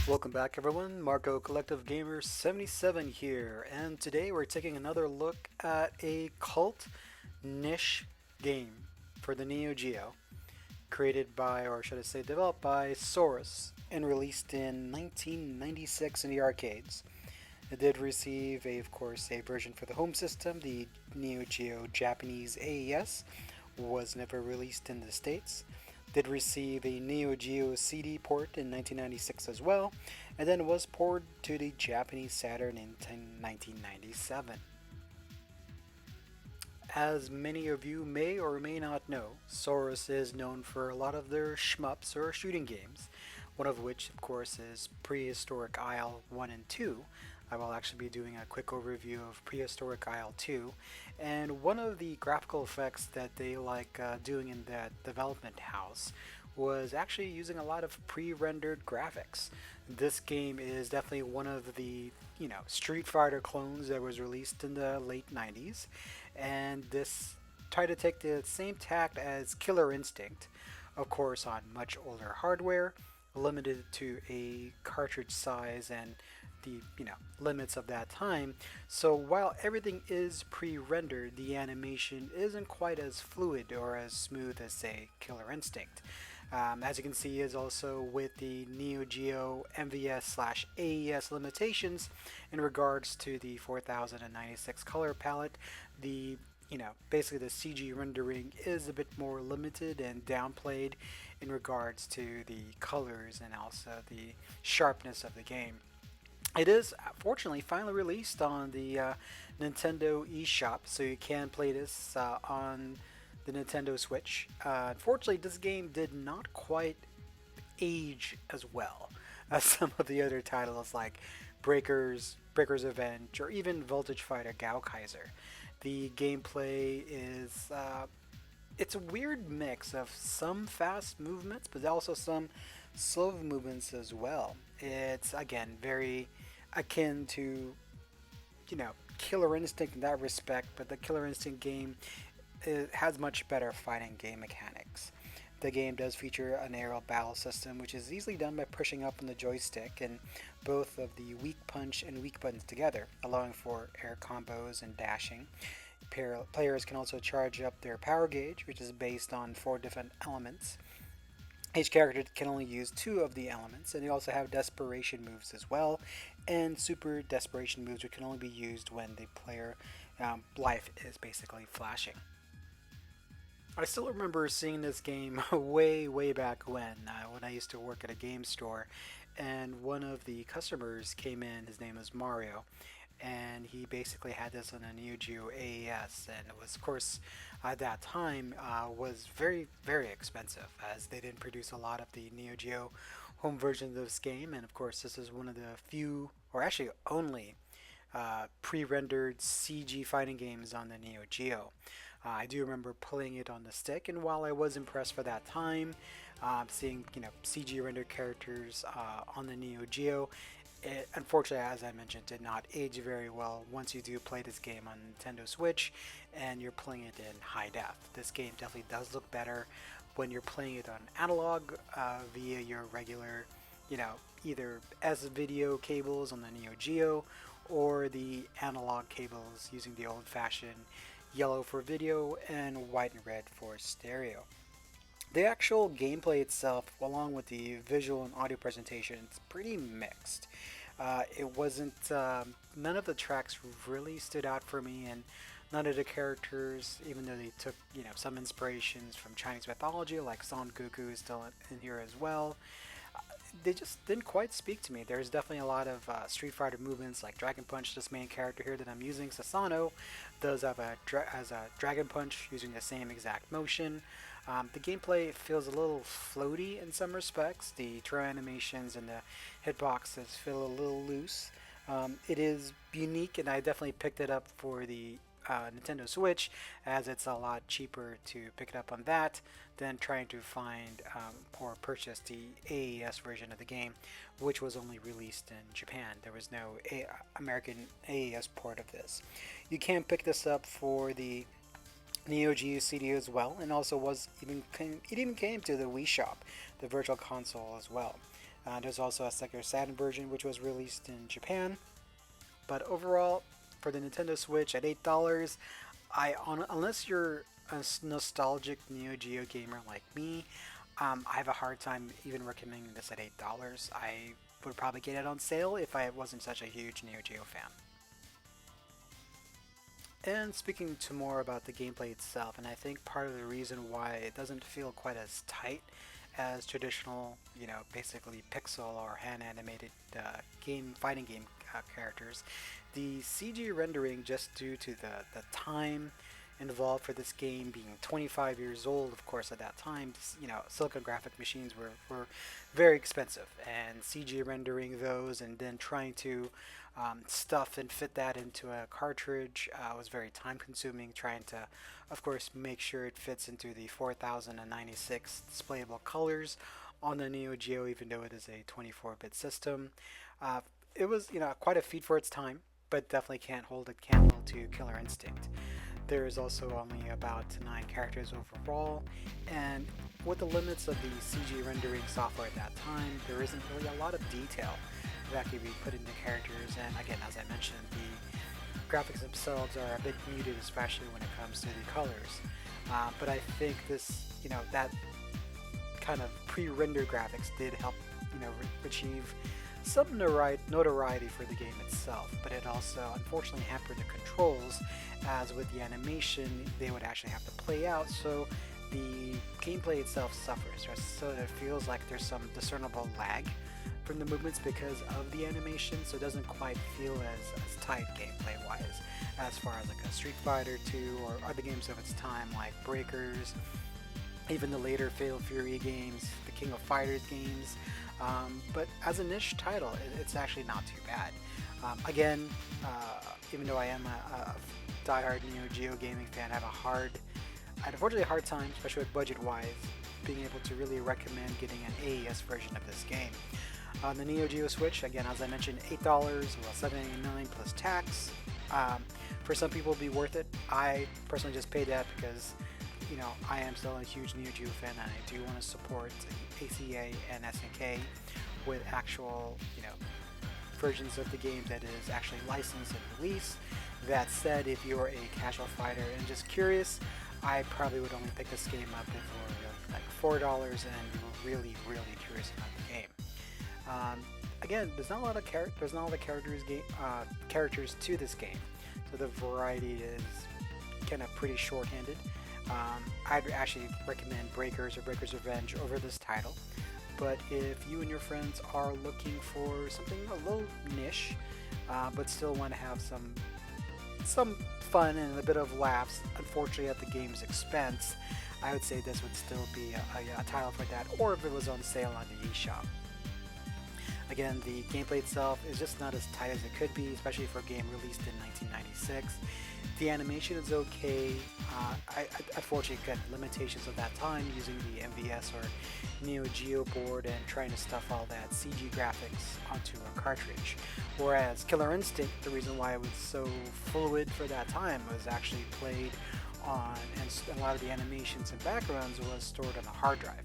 Welcome back everyone, Marco Collective Gamer 77 here, and today we're taking another look at a cult niche game for the Neo Geo, created by, or should I say developed by Source, and released in 1996 in the arcades. It did receive, of course, a version for the home system. The Neo Geo Japanese AES was never released in the States. Did receive a Neo Geo CD port in 1996 as well, and then was ported to the Japanese Saturn in 1997. As many of you may or may not know, Saurus is known for a lot of their shmups or shooting games, one of which, of course, is Prehistoric Isle 1 and 2. I will actually be doing a quick overview of Prehistoric Isle 2, and one of the graphical effects that they like doing in that development house was actually using a lot of pre-rendered graphics. This game is definitely one of the Street Fighter clones that was released in the late 90s, and this tried to take the same tact as Killer Instinct, of course on much older hardware, limited to a cartridge size and the limits of that time. So while everything is pre-rendered, the animation isn't quite as fluid or as smooth as say Killer Instinct. As you can see, is also with the Neo Geo MVS/AES limitations in regards to the 4096 color palette. The basically the CG rendering is a bit more limited and downplayed in regards to the colors and also the sharpness of the game. It is fortunately finally released on the Nintendo eShop, so you can play this on the Nintendo Switch. Unfortunately, this game did not quite age as well as some of the other titles like Breaker's Revenge, or even Voltage Fighter Gao Kaiser. The gameplay is it's a weird mix of some fast movements, but also some slow movements as well. It's again very akin to Killer Instinct in that respect, but the Killer Instinct game has much better fighting game mechanics. The game does feature an aerial battle system, which is easily done by pushing up on the joystick and both of the weak punch and weak buttons together, allowing for air combos and dashing. Players can also charge up their power gauge, which is based on 4 different elements. Each character can only use 2 of the elements, and they also have desperation moves as well, and super desperation moves which can only be used when the player life is basically flashing. I still remember seeing this game way back when I used to work at a game store, and one of the customers came in. His name was Mario, and he basically had this on a Neo Geo AES, and it was, of course, at that time was very expensive, as they didn't produce a lot of the Neo Geo home versions of this game, and of course this is one of the few, or actually only, pre-rendered CG fighting games on the Neo Geo. I do remember playing it on the stick, and while I was impressed for that time, seeing CG rendered characters on the Neo Geo, it unfortunately, as I mentioned, did not age very well once you do play this game on Nintendo Switch and you're playing it in high def. This game definitely does look better when you're playing it on analog via your regular, either S-video cables on the Neo Geo or the analog cables using the old-fashioned yellow for video and white and red for stereo. The actual gameplay itself, along with the visual and audio presentation, it's pretty mixed. It wasn't, none of the tracks really stood out for me, and none of the characters, even though they took, some inspirations from Chinese mythology, like Son Goku is still in here as well, they just didn't quite speak to me. There's definitely a lot of Street Fighter movements, like Dragon Punch. This main character here that I'm using, Sasano, does have has a Dragon Punch using the same exact motion. The gameplay feels a little floaty in some respects. The turn animations and the hitboxes feel a little loose. It is unique, and I definitely picked it up for the Nintendo Switch, as it's a lot cheaper to pick it up on that than trying to find or purchase the AES version of the game, which was only released in Japan. There was no American AES port of this. You can pick this up for the Neo Geo CD as well, and also it even came to the Wii Shop, the Virtual Console as well. There's also a Sega Saturn version which was released in Japan. But overall, for the Nintendo Switch at $8, unless you're a nostalgic Neo Geo gamer like me, I have a hard time even recommending this at $8. I would probably get it on sale if I wasn't such a huge Neo Geo fan. And speaking to more about the gameplay itself, and I think part of the reason why it doesn't feel quite as tight as traditional, basically pixel or hand animated fighting game characters, the CG rendering, just due to the time involved for this game being 25 years old, of course, at that time, Silicon graphic machines were very expensive, and CG rendering those and then trying to stuff and fit that into a cartridge was very time consuming, trying to, of course, make sure it fits into the 4096 displayable colors on the Neo Geo, even though it is a 24-bit system. Uh, it was, quite a feat for its time, but definitely can't hold a candle to Killer Instinct. There is also only about 9 characters overall, and with the limits of the CG rendering software at that time, there isn't really a lot of detail that could be put into characters. And again, as I mentioned, the graphics themselves are a bit muted, especially when it comes to the colors. But I think this, that kind of pre-rendered graphics did help, achieve some notoriety for the game itself, but it also unfortunately hampered the controls, as with the animation they would actually have to play out, so the gameplay itself suffers, so it feels like there's some discernible lag from the movements because of the animation, so it doesn't quite feel as tight gameplay wise as far as like a Street Fighter 2 or other games of its time like Breakers, even the later Fatal Fury games, the King of Fighters games. But as a niche title, it's actually not too bad. Again, even though I am a diehard Neo Geo gaming fan, I had unfortunately a hard time, especially with budget-wise, being able to really recommend getting an AES version of this game. On the Neo Geo Switch, again, as I mentioned, $8, well, $7.89 plus tax. For some people, it'll be worth it. I personally just paid that because I am still a huge Neo Geo fan, and I do want to support ACA and SNK with actual, versions of the game that is actually licensed and released. That said, if you're a casual fighter and just curious, I probably would only pick this game up if it were like $4 and you were really, really curious about the game. Again, there's not a lot of characters to this game, so the variety is kind of pretty short-handed. I'd actually recommend Breakers or Breakers Revenge over this title, but if you and your friends are looking for something a little niche, but still want to have some fun and a bit of laughs, unfortunately at the game's expense, I would say this would still be a title for that, or if it was on sale on the eShop. Again, the gameplay itself is just not as tight as it could be, especially for a game released in 1996. The animation is okay. I unfortunately got limitations of that time using the MVS or Neo Geo board and trying to stuff all that CG graphics onto a cartridge. Whereas Killer Instinct, the reason why it was so fluid for that time was actually played on, and a lot of the animations and backgrounds was stored on a hard drive.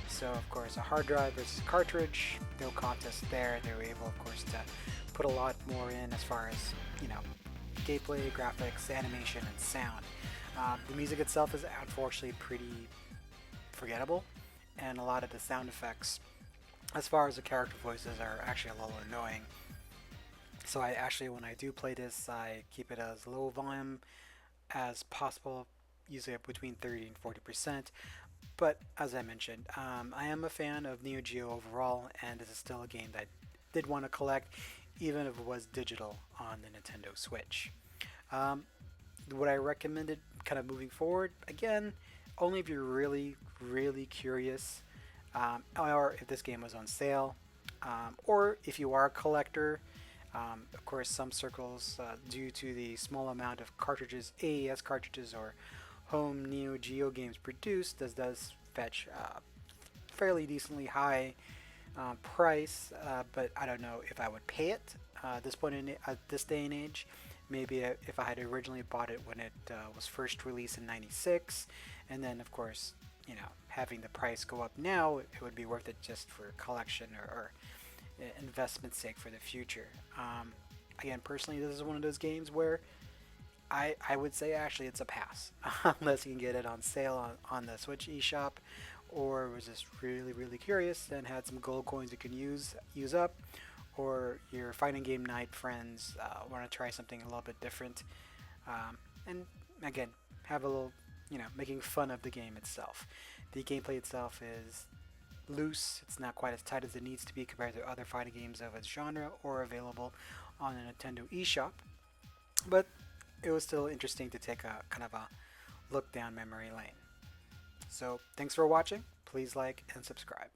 So of course, a hard drive versus cartridge, no contest there. They were able, of course, to put a lot more in as far as, gameplay, graphics, animation, and sound. The music itself is unfortunately pretty forgettable, and a lot of the sound effects, as far as the character voices, are actually a little annoying. So I actually, when I do play this, I keep it as low volume as possible, usually between 30 and 40%. But as I mentioned, I am a fan of Neo Geo overall, and this is still a game that I did want to collect, even if it was digital on the Nintendo Switch. Would I recommend it kind of moving forward? Again, only if you're really, really curious, or if this game was on sale, or if you are a collector. Of course, some circles, due to the small amount of cartridges, AES cartridges, or home Neo Geo games produced, this does fetch fairly decently high price, but I don't know if I would pay it at this day and age. Maybe if I had originally bought it when it was first released in '96, and then of course having the price go up now, it would be worth it just for collection or investment sake for the future. Again, personally, this is one of those games where I would say actually it's a pass unless you can get it on sale on the Switch eShop, or was just really curious and had some gold coins you can use up, or your fighting game night friends want to try something a little bit different, and again have a little making fun of the game itself. The gameplay itself is loose. It's not quite as tight as it needs to be compared to other fighting games of its genre or available on a Nintendo eShop, but it was still interesting to take a kind of a look down memory lane. So thanks for watching. Please like and subscribe.